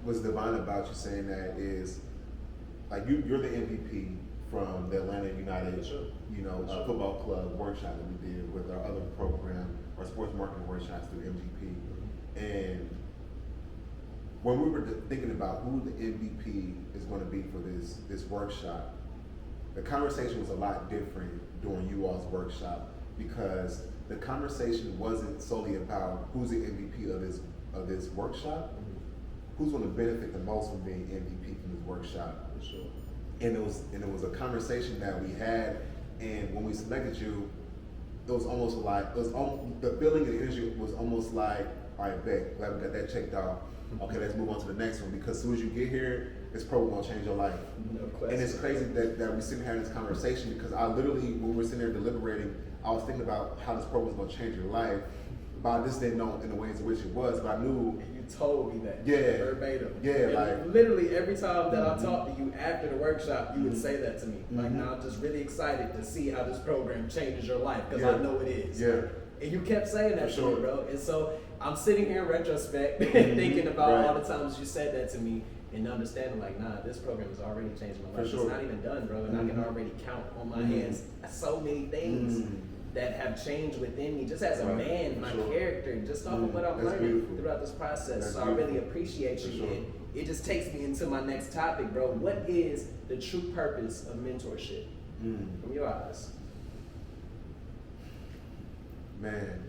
what's divine about you saying that is, like you're the MVP from the Atlanta United, football club workshop that we did with our other program, our sports marketing workshops through MGP. And when we were thinking about who the MVP is going to be for this workshop, the conversation was a lot different during you all's workshop, because the conversation wasn't solely about who's the MVP of this workshop, who's going to benefit the most from being MVP from this workshop. For sure. And it was a conversation that we had, and when we selected you, it was almost like the feeling and the energy was almost like, all right, bet, glad we got that checked off. Okay, let's move on to the next one, because as soon as you get here, it's probably gonna change your life. No question. And it's crazy that we're sitting here having this conversation, because I literally, when we were sitting there deliberating, I was thinking about how this program was gonna change your life, but I just didn't know in the ways in which it was, but I knew. You told me that. Yeah. Verbatim. Yeah, and like. literally every time that I talked to you after the workshop, you would say that to me. Like, now I'm just really excited to see how this program changes your life, because I know it is. Yeah. And you kept saying that For to sure. me, bro. And so I'm sitting here in retrospect thinking about Right. all the times you said that to me, and understanding like, nah, this program has already changed my life. For sure. It's not even done, bro. And I can already count on my hands so many things that have changed within me, just as a Right. man, my For sure. character, just off of what I'm That's learning beautiful. throughout this process. That's So I really beautiful. appreciate For you. sure. And it just takes me into my next topic, bro. What is the true purpose of mentorship from your eyes? Man,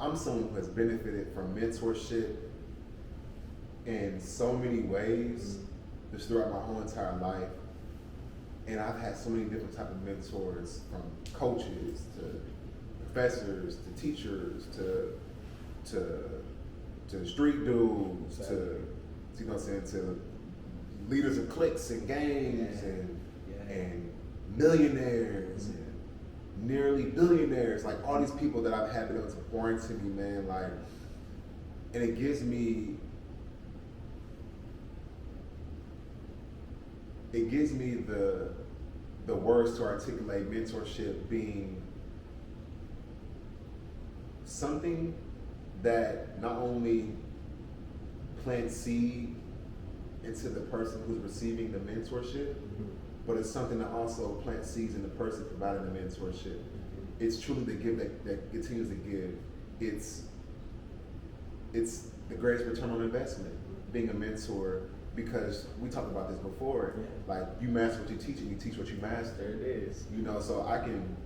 I'm someone who has benefited from mentorship in so many ways, just throughout my whole entire life. And I've had so many different types of mentors, from coaches to professors to teachers to street dudes to you know what I'm saying, to leaders of cliques and gangs and millionaires and nearly billionaires, like all these people that I've had been able to pour into me, man, like, and it gives me the words to articulate mentorship being something that not only plants seed into the person who's receiving the mentorship, but it's something that also plants seeds in the person providing the mentorship. It's truly the gift that continues to give. It's the greatest return on investment, being a mentor, because we talked about this before. Like, you master what you teach and you teach what you master. There it is. You know, so I can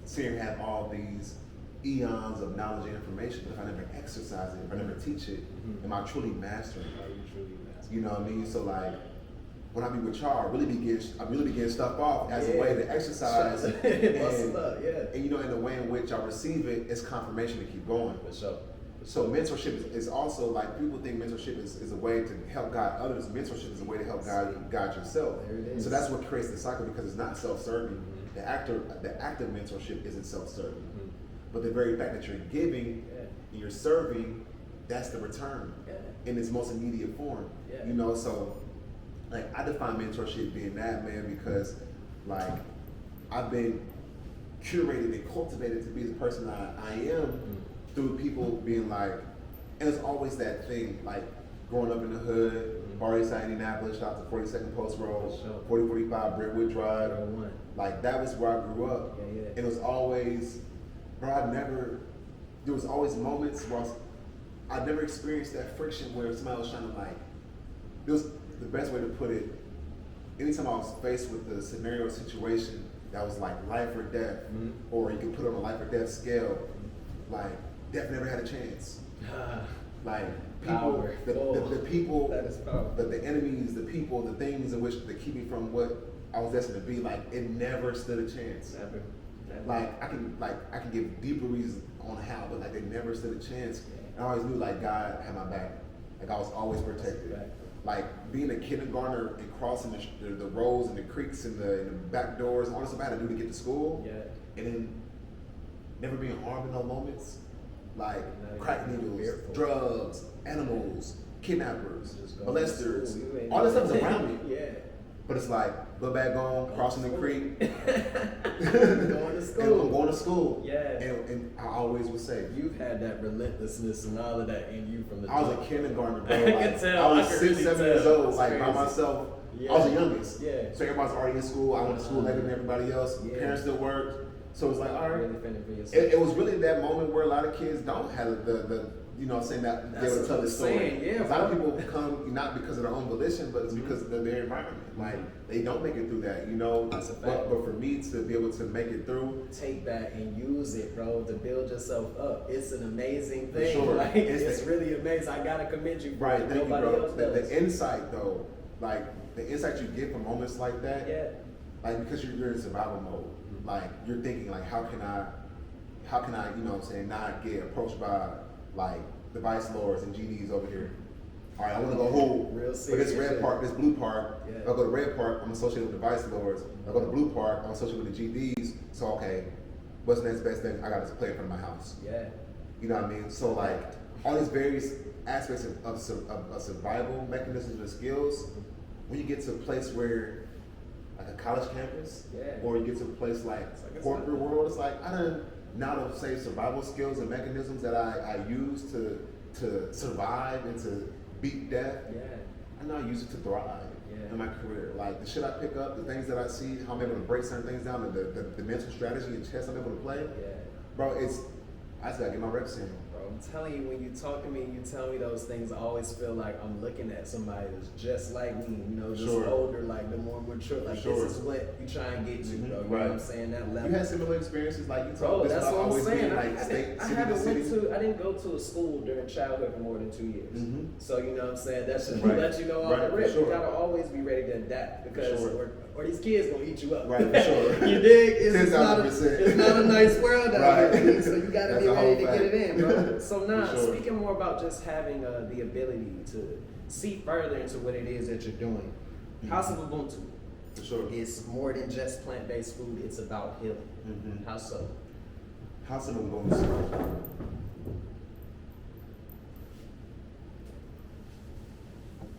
sit here and have all these eons of knowledge and information, but if I never exercise it, if I never teach it, am I truly mastering it? Are you truly master? You know what I mean? So like, when I be with y'all, I really begin stuff off as a way to exercise. Muscle up, And you know, in the way in which I receive it, it's confirmation to keep going. For sure. So mentorship is also, like, people think mentorship is a way to help guide others. Mentorship is a way to help guide yourself. There it is. So that's what creates the cycle, because it's not self-serving. The act of mentorship isn't self-serving. But the very fact that you're giving and you're serving, that's the return in its most immediate form. You know, so like, I define mentorship being that, man, because like, I've been curated and cultivated to be the person I am through people being like, and it's always that thing, like, growing up in the hood, Barry Side, Indianapolis, shout out to 42nd Post Road, 4045 Brentwood Drive. Like, that was where I grew up. And it was always, bro, there was always moments where I never experienced that friction where somebody was trying to, like, it was the best way to put it. Anytime I was faced with the scenario or situation that was like life or death, or you could put it on a life or death scale, like, death never had a chance. Like, people, the people, that is powerful. the enemies, the people, the things in which they keep me from what I was destined to be, like, it never stood a chance. Never. Like, I can give deeper reasons on how, but like, they never stood a chance. And I always knew, like, God had my back. Like, I was always protected. Like, being a kindergartner and crossing the roads and the creeks and the back doors and all the stuff I had to do to get to school, and then never being harmed in those moments, like crack needles, drugs, animals, kidnappers, molesters, all this stuff is around me. But it's like, go back on, crossing the creek, going to school. and I'm going to school. And I always would say, You've had that relentlessness and all of that in you from the I was jump. a kindergartner, bro. I Like, can tell. I was I can 6, really 7 tell. years old, That's like, by crazy. myself, I was the youngest. Yeah. So everybody's already in school. I went to school later than everybody else. Yeah. Parents still worked. So it's like, all right. Really fending for yourself. It was really that moment where a lot of kids don't have the you know what I'm saying, that they able to tell the story. Yeah, a lot of people come not because of their own volition, but it's because of their environment. Like they don't make it through that, you know. That's a fact. But for me to be able to make it through, take that and use it, bro, to build yourself up. It's an amazing thing. sure. Like it's really amazing. I gotta commend you, bro. right? Thank Nobody you, bro. else does. The insight though, like the insight you get from moments like that, Yeah. like because you're in survival mode, like you're thinking like how can I, you know what I'm saying, not get approached by like the vice lords and GDs over here. All right, I want to go home. Real But this red serious park, this blue park. Yeah. If I go to red park, I'm associated with the vice lords. If I go to blue park, I'm associated with the GDs. So okay, what's the next best thing? I got to play in front of my house. Yeah. You know what I mean? So like all these various aspects of survival mechanisms and skills. When you get to a place where like a college campus, Yeah. or you get to a place like it's corporate like- world, it's like I done now to say survival skills and mechanisms that I use to survive and to beat death. Yeah. I now use it to thrive in my career. Like the shit I pick up, the things that I see, how I'm able to break certain things down, the mental strategy and chess I'm able to play. Yeah. Bro, I just gotta get my reps in. Bro, I'm telling you, when you talk to me and you tell me those things, I always feel like I'm looking at somebody that's just like me, you know, just Sure. older, like the more mature, like Sure. this is what you try and get to, bro. You know Right. what I'm saying? That level. You had similar experiences like you Bro, told that's about what I'm always saying. being I like state, I city haven't to went city. to, I didn't go to a school during childhood for more than 2 years. Mhm. So you know what I'm saying? That should Right. let you know all Right, the for rip. sure. You gotta always be ready to adapt because sure. or these kids gonna eat you up. Right, for sure. You dig? It's not a, 10,000%. it's not a nice world out Right. here, so you gotta That's be a ready whole to fact. get it in, bro. So now, For sure. speaking more about just having the ability to see further into what it is that you're doing, House of Ubuntu For sure. is more than just plant-based food. It's about healing. Mhm. How so? House of Ubuntu.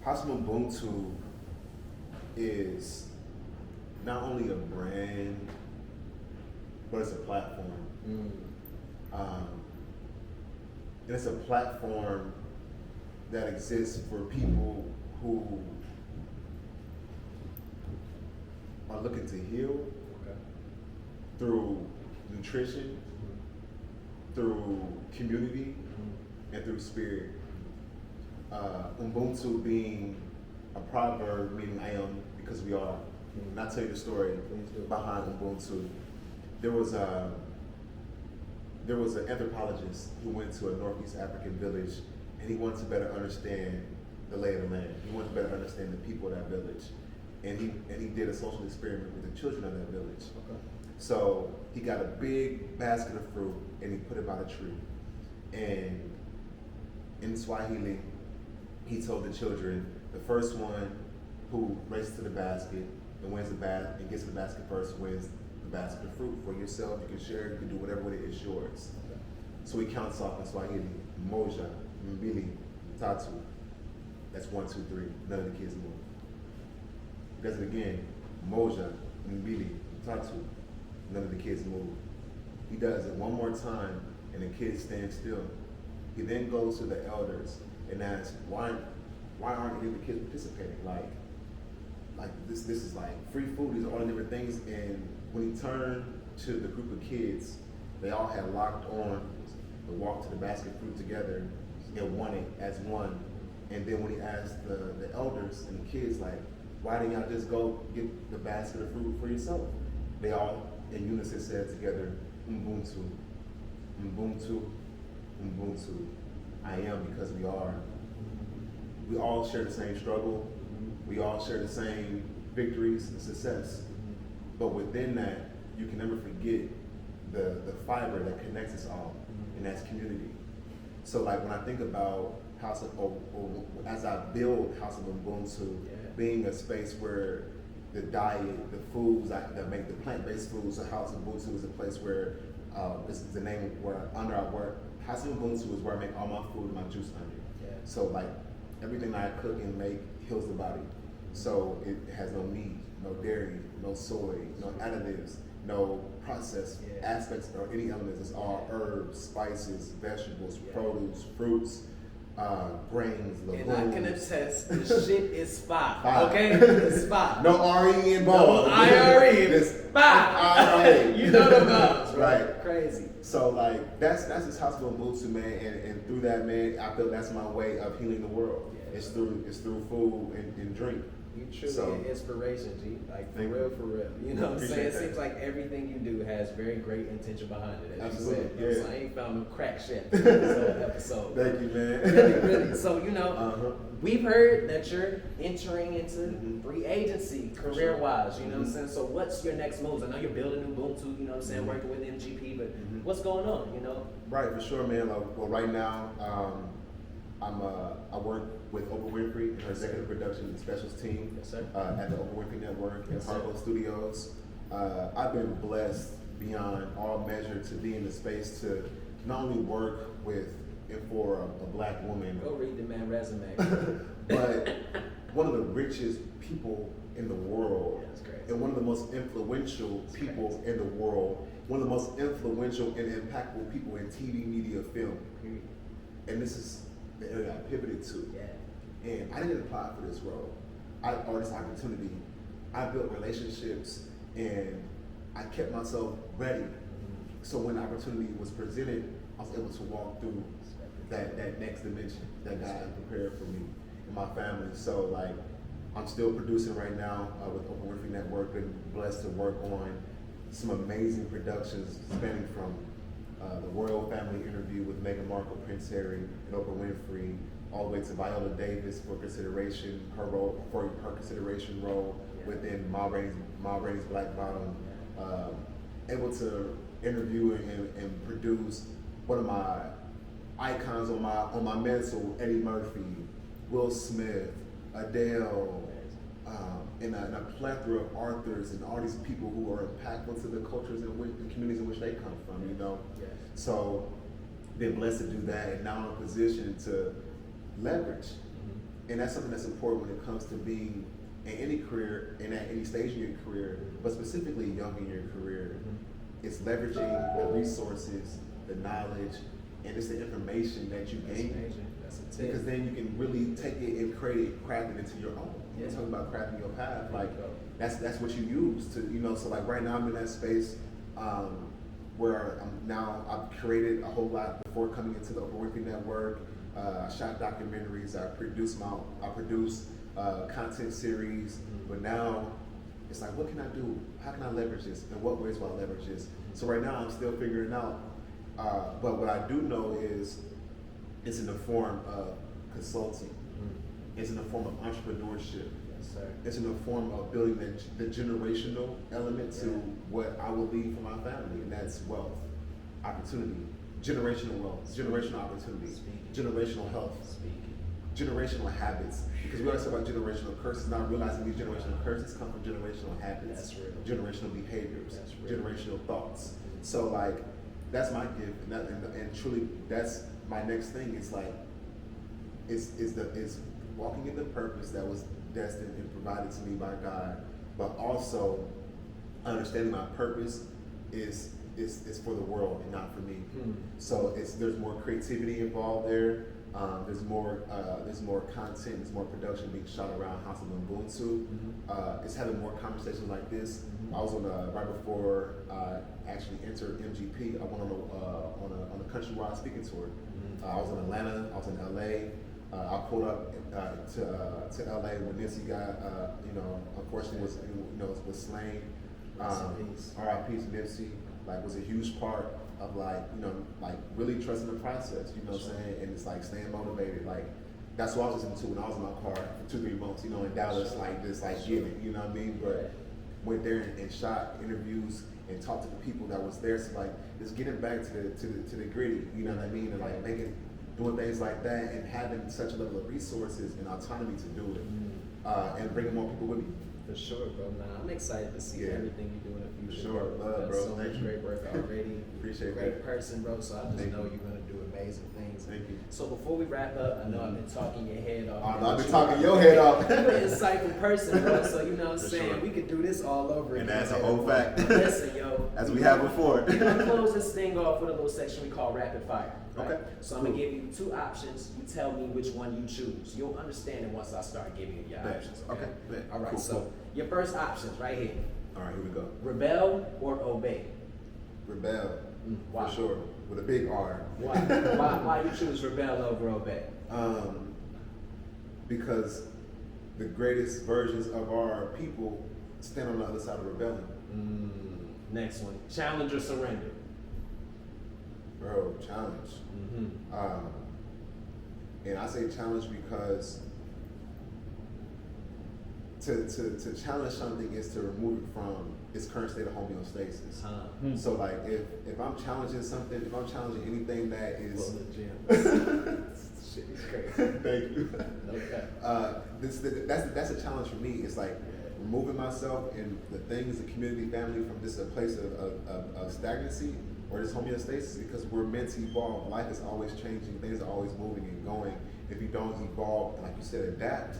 House of Ubuntu is not only a brand, but it's a platform. And it's a platform that exists for people who are looking to heal Okay. through nutrition, through community, and through spirit. Ubuntu being a proverb meaning I am because we are. And I'll tell you the story Please do. behind Ubuntu. There was an anthropologist who went to a Northeast African village, and he wanted to better understand the lay of the land. He wanted to better understand the people of that village, and he did a social experiment with the children of that village. Okay. So he got a big basket of fruit and he put it by the tree. And in Swahili, he told the children, the first one who races to the basket and wins the and gets to the basket first wins the basket of fruit for yourself. You can share it, you can do whatever with it, it's yours. Okay. So he counts off in Swahili, Moja, Mbili, Tatu. That's 1, 2, 3. None of the kids move. He does it again, Moja, Mbili, Tatu. None of the kids move. He does it one more time, and the kids stand still. He then goes to the elders and asks, why aren't any of the kids participating? Like this is like free food. These are all the different things. And when he turned to the group of kids, they all had locked on and walked to the basket of fruit together and won it as one. And then when he asked the elders and the kids, like, why didn't y'all just go get the basket of fruit for yourself? They all in unison said together, Ubuntu, Ubuntu, Ubuntu. I am because we are. We all share the same struggle. We all share the same victories and success. But within that, you can never forget the fiber that connects us all, and that's community. So like when I think about House of, or as I build House of Ubuntu, being a space where the diet, the foods that make the plant-based foods, so House of Ubuntu is a place where this is the name where under I work. House of Ubuntu is where I make all my food and my juice under. Yeah. So like everything that I cook and make heals the body. So it has no meat, no dairy, no soy, no additives, no processed aspects or any elements. It's all herbs, spices, vegetables, produce, fruits, grains, legumes. And I can attest, the shit is fire. Fire. Okay? It's fire. No RE and No ball. IRE. It's fire. IRE. You know the vibes, Right. Crazy. So like that's this hospital Ubuntu, man, and through that, man, I feel that's my way of healing the world. Yeah. It's through food and drink. You truly So- an inspiration, G. Like, for Thank real, you. for real. You know what I'm saying? Appreciate It seems that. like everything you do has very great intention behind it, as Absolutely, you said. You know what I'm yeah. saying? I ain't found no crack shit in this whole episode. Thank you, man. Really. So, Uh-huh. we've heard that you're entering into Mhm. free agency career-wise, you know what I'm saying? So what's your next moves? I know you're building Ubuntu, you know what I'm saying, Mhm. working with MGP, but Mhm. what's going on, you know? Right, for sure, man. Like, well, right now, I work with Oprah Winfrey and her executive production and specials team Yes, sir. at the Oprah Winfrey Network in Yes, sir. Harlow Studios. I've been blessed beyond all measure to be in the space to not only work with and for a black woman, Go read the man resume. but one of the richest people in the world, Yeah, that's crazy. and one of the most influential That's people crazy. in the world, one of the most influential and impactful people in TV, media, film. And this is the area I pivoted to. Yeah. And I didn't apply for this role or this opportunity. I built relationships and I kept myself ready. So when the opportunity was presented, I was able to walk through that next dimension that God had prepared for me and my family. So like, I'm still producing right now with Oprah Winfrey Network. Been blessed to work on some amazing productions spanning from the Royal Family Interview with Meghan Markle, Prince Harry, and Oprah Winfrey, all the way to Viola Davis for consideration, her consideration role within Ma Rainey's Black Bottom. Able to interview and produce one of my icons on my mantle, Eddie Murphy, Will Smith, Adele, and a plethora of authors and all these people who are impactful to the cultures and the communities in which they come from, you know? Yes. So, been blessed to do that and now in a position to leverage. And that's something that's important when it comes to being in any career and at any stage in your career, but specifically young in your career. It's leveraging the resources, the knowledge, and it's the information that you gain. That's a Because tip. then you can really take it and craft it into your own. You're Yeah. talking about crafting your path. There you Like go. that's what you use to, you know. So like right now I'm in that space where I've created a whole lot before coming into the Oprah Winfrey Network. I shot documentaries. I produce content series. But now it's like, what can I do? How can I leverage this? In what ways will I leverage this? So right now I'm still figuring out. But what I do know is it's in the form of consulting. It's in the form of entrepreneurship. Yes, sir. It's in the form of building the generational element to Yeah. what I will leave for my family, and that's wealth, opportunity, generational wealth, generational opportunity, Speaking. generational health, Speaking. generational habits. Because we always talk about generational curses, not realizing these generational curses come from generational habits, That's real. generational behaviors, That's real. generational thoughts. So like, that's my gift, and truly, that's my next thing. It's like, is walking in the purpose that was destined and provided to me by God, but also understanding my purpose is for the world and not for me. So there's more creativity involved there. There's more content, there's more production being shot around House of Ubuntu. It's having more conversations like this. I was right before I actually entered MGP. I went on a countrywide speaking tour. I was in Atlanta. I was in LA. I pulled up to LA when Nipsey got unfortunately was slain. Rest in peace. R.I.P. to Nipsey. Like, was a huge part of really trusting the process, you know what I'm saying? And it's like staying motivated. Like, that's what I was listening to when I was in my car for 2-3 months, in Dallas, getting it, you know what I mean? But went there and shot interviews and talked to the people that was there. So like, just getting back to the gritty, you know what I mean? And like doing things like that and having such a level of resources and autonomy to do it, and bringing more people with me. For sure, bro. Nah, I'm excited to see everything you do in the future. For sure, love, bro. So much great work already. Appreciate Great that. person, bro. So I just Thank know you. you're gonna do amazing things. Thank you. So before we wrap up, I know I've been talking your head off. I've been talking your head off. You're an insightful person, bro. So you know what I'm For saying? sure. We could do this all over And again. that's a whole fact. Listen, yo. As we have before. We're gonna close this thing off with a little section we call rapid fire. Right? Okay. So I'm gonna give you 2 options. You tell me which one you choose. You'll understand it once I start giving you your Bet. options. Okay. Bet. All right. Cool, So cool. your first options right here: All right, here we go. rebel or obey. Rebel, Why? for sure, with a big R. Why? Why you choose rebel over obey? Because the greatest versions of our people stand on the other side of rebellion. Next one: challenge or surrender. Bro, challenge. And I say challenge because to challenge something is to remove it from its current state of homeostasis. So like if I'm challenging something, if I'm challenging anything that is Well, the gym. Shit is crazy. Thank you. Okay. That's a challenge for me. It's like removing myself and the things, the community, family from this a place of stagnancy or this homeostasis, because we're meant to evolve. Life is always changing. Things are always moving and going. If you don't evolve, like you said, adapt,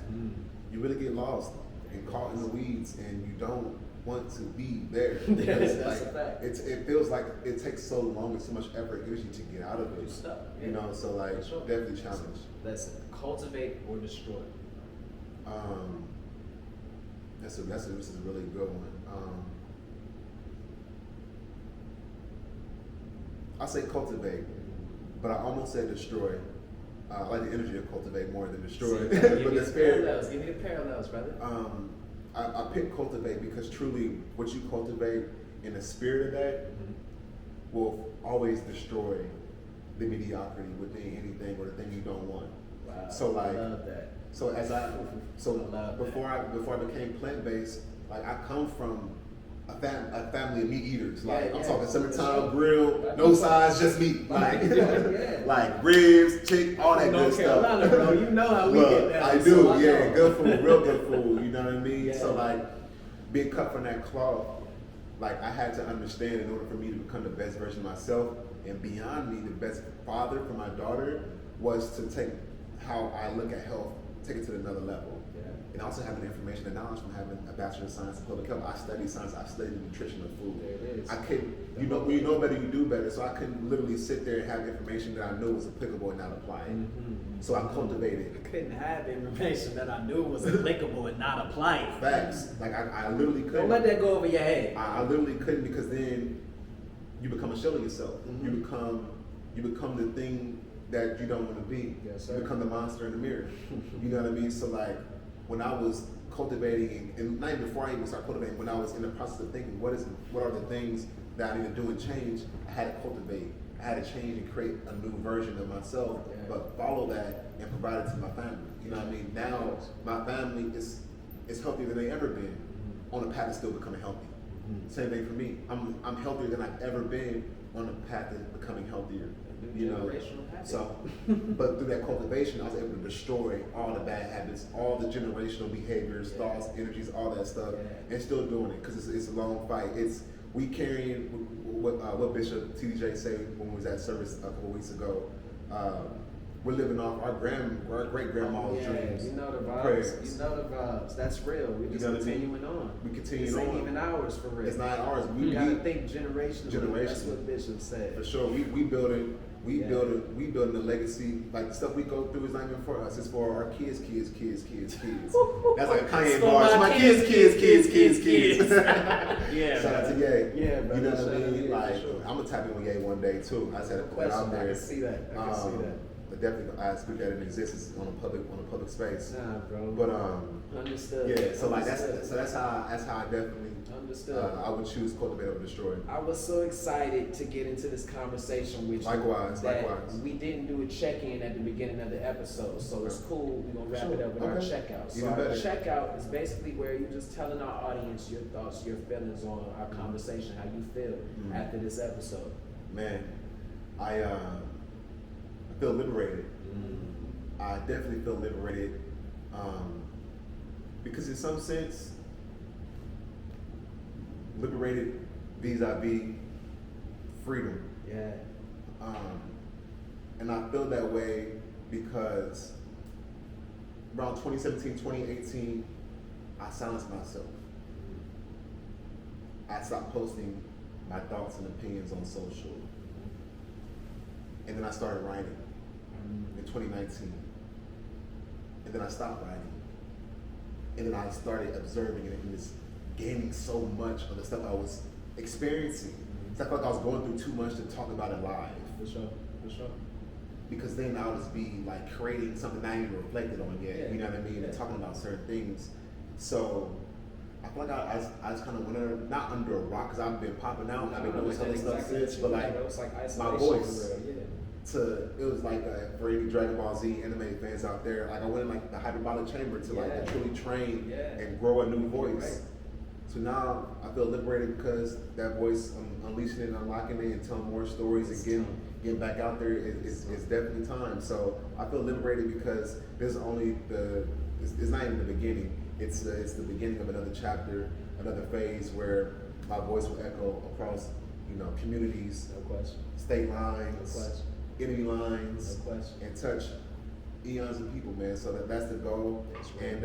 you really get lost and caught in the weeds, and you don't want to be there. Because, That's like, a fact. it feels like it takes so long and so much effort and energy to get out of it. You're stuck. You know, so like For sure. definitely challenge. Listen, cultivate or destroy. This is a really good one. I say cultivate, but I almost said destroy. I like the energy of cultivate more than destroy. See, But give me the the spirit. parallels. Give me the parallels, brother. I pick cultivate because truly what you cultivate in the spirit of that will always destroy the mediocrity within anything or the thing you don't want. Wow. So like, I love that. so as I love before I became plant based, like I come from a family of meat eaters. Like I'm talking summertime grill, no size, just meat. Like like ribs, chick, all that good North Carolina, stuff. bro. You know how we Look, get down. I do, so I yeah, know. good food, real good food. You know what I mean? Yeah. So like being cut from that cloth, like I had to understand in order for me to become the best version of myself, and beyond me, the best father for my daughter was to take how I look at health, take it to another level. And also having the information and knowledge from having a Bachelor of Science in Public Health. I studied science, I studied the nutrition of food. There it is. I couldn't, when you know better, you do better. So I couldn't literally sit there and have information that I knew was applicable and not apply it. So I cultivated. I couldn't have information that I knew was applicable and not apply it. Facts. Like I literally couldn't. Don't let that go over your head. I literally couldn't, because then you become a shell of yourself. You become the thing that you don't want to be. Yes, sir. You become the monster in the mirror. You know what I mean? So like when I was cultivating, and not even before I even started cultivating, when I was in the process of thinking what are the things that I need to do and change, I had to cultivate. I had to change and create a new version of myself, but follow that and provide it to my family. You know what I mean? Now my family is healthier than they ever been, on the path to still becoming healthy. Same thing for me. I'm healthier than I've ever been on the path to becoming healthier. You know, so, but through that cultivation, I was able to destroy all the bad habits, all the generational behaviors, thoughts, energies, all that stuff, and still doing it, because it's a long fight. We carrying what Bishop TDJ said when we was at service a couple weeks ago. We're living off our great grandma's dreams. You know the vibes. Prayers. You know the vibes. That's real. We just continuing on. We continue This on. ain't even ours for real. It's not ours. We gotta think generationally. That's what Bishop said. For sure, we building a legacy. Like the stuff we go through is not even for us. It's for our kids. That's like a Kanye bar. It's my kids. Yeah. Shout out to Ye. Yeah, bro. You know what I mean? Like I'm gonna tap in with Ye one day too. I just had to put it out there. I can see that. I can see that. But definitely, I speak that in existence on a public space. Nah, bro. But understood. yeah. So like that's how I definitely understood. I would choose cultivate over destroy. I was so excited to get into this conversation with you. Likewise. We didn't do a check-in at the beginning of the episode, so it's cool. We're gonna wrap it up with our checkout. So Even our better. checkout is basically where you're just telling our audience your thoughts, your feelings on our conversation, how you feel after this episode. Man, I feel liberated. I definitely feel liberated because in some sense, liberated vis-a-vis freedom. Yeah. And I feel that way because around 2017, 2018, I silenced myself. I stopped posting my thoughts and opinions on social. And then I started writing in 2019. And then I stopped writing. And then I started observing it and just gaining so much of the stuff I was experiencing. So I felt like I was going through too much to talk about it live. For sure. Because then I'll just be like creating something I ain't even reflected on yet. Yeah. You know what I mean? Yeah. And talking about certain things. So I feel like I just kind of went under, not under a rock, because I've been popping out. I've been doing some stuff since, but like, it was like my isolation voice. for real. It was like for any Dragon Ball Z anime fans out there, like I went in like the hyperbolic chamber to like truly train and grow a new voice. Right. So now I feel liberated because that voice, I'm unleashing it and unlocking it and telling more stories and getting back out there is definitely time. So I feel liberated because this is only it's not even the beginning. It's the beginning of another chapter, another phase where my voice will echo across, communities, No question. state lines, No question. enemy lines, No question. and touch eons of people, man. So that's the goal. That's right.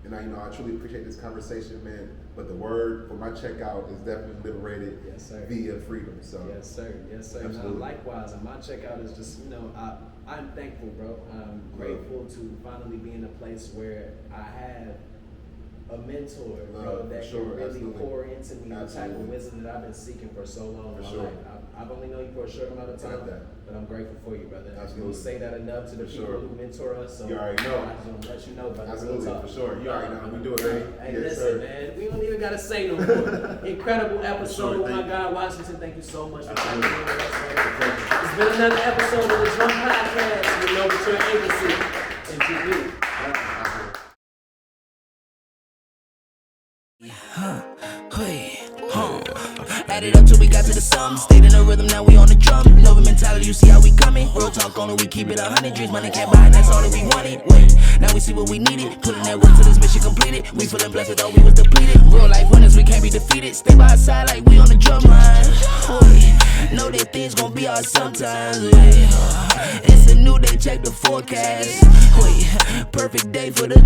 And I truly appreciate this conversation, man. But the word for my checkout is definitely liberated Yes, sir. via freedom. So Yes, sir. Yes, sir. Absolutely. Now, likewise, and my checkout is just, I'm thankful, bro. I'm grateful to finally be in a place where I have a mentor, bro, that sure, can really absolutely. pour into me the type of Absolutely. wisdom that I've been seeking for so long in For my sure. life. I've only known you for a short amount of time, Got that. but I'm grateful for you, brother. Absolutely. We don't say that enough to the For people sure. who mentor us. So You already know. I just want to let you know, brother. Absolutely, Real talk. for sure. You already know. We do it, right? Hey, Yes, listen, sir. man. We don't even gotta say no more. Incredible episode sure, with my thank you. guy Washington. Thank you so much for Absolutely. coming in with us, man. It's been another episode of the Drum Podcast with NOVATEUR Agency and GP. Add it up till we got to the sum. Stayed in the rhythm, now we on the drum. Nova mentality, you see how we coming. Real talk on it, we keep it 100. Dreams money can't buy, that's all that we wanted. Wait, now we see what we needed. Putting that work till this mission completed. We feeling blessed, we thought we was depleted. Real life winners, we can't be defeated. Stay by our side like we on the drum line. Know that things gon' be hard sometimes. It's a new day, check the forecast. Perfect day for the